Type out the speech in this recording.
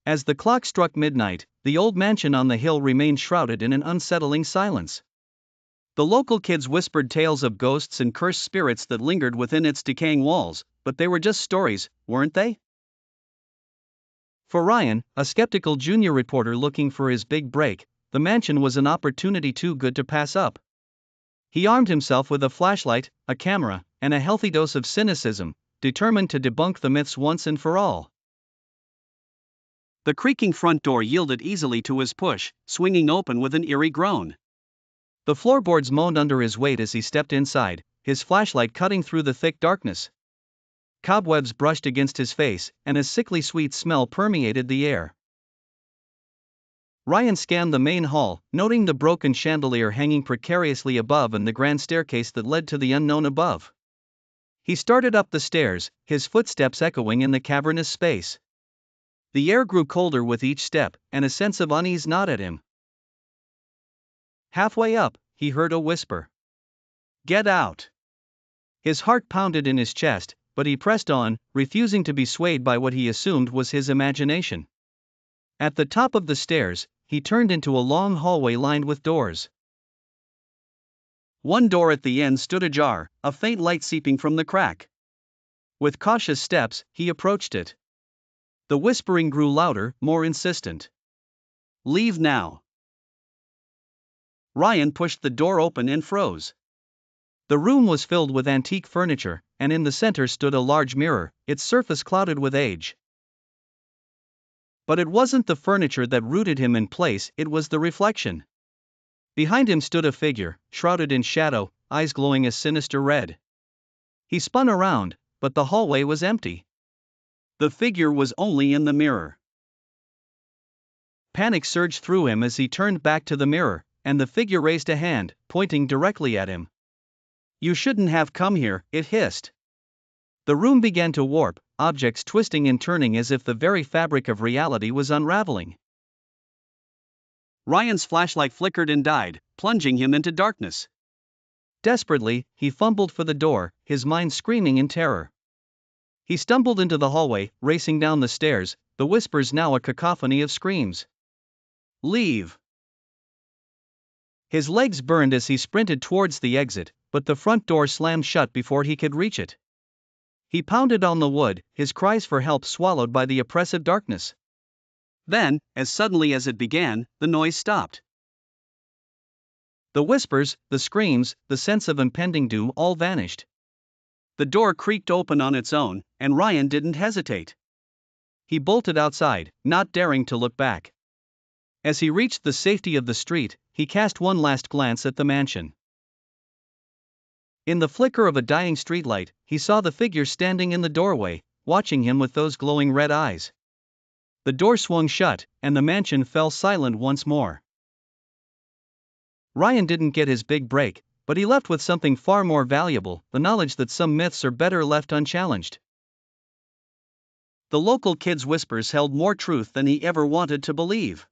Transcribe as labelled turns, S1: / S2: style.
S1: As the clock struck midnight, the old mansion on the hill remained shrouded in an unsettling silence. The local kids whispered tales of ghosts and cursed spirits that lingered within its decaying walls, but they were just stories, weren't they? For Ryan, a skeptical junior reporter looking for his big break, the mansion was an opportunity too good to pass up. He armed himself with a flashlight, a camera, and a healthy dose of cynicism, determined to debunk the myths once and for all. The creaking front door yielded easily to his push, swinging open with an eerie groan. The floorboards moaned under his weight as he stepped inside, his flashlight cutting through the thick darkness. Cobwebs brushed against his face, and a sickly sweet smell permeated the air. Ryan scanned the main hall, noting the broken chandelier hanging precariously above and the grand staircase that led to the unknown above. He started up the stairs, his footsteps echoing in the cavernous space. The air grew colder with each step, and a sense of unease gnawed at him. Halfway up, he heard a whisper. "Get out!" His heart pounded in his chest, but he pressed on, refusing to be swayed by what he assumed was his imagination. At the top of the stairs, he turned into a long hallway lined with doors. One door at the end stood ajar, a faint light seeping from the crack. With cautious steps, he approached it. The whispering grew louder, more insistent. "Leave now." Ryan pushed the door open and froze. The room was filled with antique furniture, and in the center stood a large mirror, its surface clouded with age. But it wasn't the furniture that rooted him in place, it was the reflection. Behind him stood a figure, shrouded in shadow, eyes glowing a sinister red. He spun around, but the hallway was empty. The figure was only in the mirror. Panic surged through him as he turned back to the mirror, and the figure raised a hand, pointing directly at him. "You shouldn't have come here," it hissed. The room began to warp, objects twisting and turning as if the very fabric of reality was unraveling. Ryan's flashlight flickered and died, plunging him into darkness. Desperately, he fumbled for the door, his mind screaming in terror. He stumbled into the hallway, racing down the stairs, the whispers now a cacophony of screams. "Leave!" His legs burned as he sprinted towards the exit, but the front door slammed shut before he could reach it. He pounded on the wood, his cries for help swallowed by the oppressive darkness. Then, as suddenly as it began, the noise stopped. The whispers, the screams, the sense of impending doom all vanished. The door creaked open on its own, and Ryan didn't hesitate. He bolted outside, not daring to look back. As he reached the safety of the street, he cast one last glance at the mansion. In the flicker of a dying streetlight, he saw the figure standing in the doorway, watching him with those glowing red eyes. The door swung shut, and the mansion fell silent once more. Ryan didn't get his big break, but he left with something far more valuable, the knowledge that some myths are better left unchallenged. The local kid's whispers held more truth than he ever wanted to believe.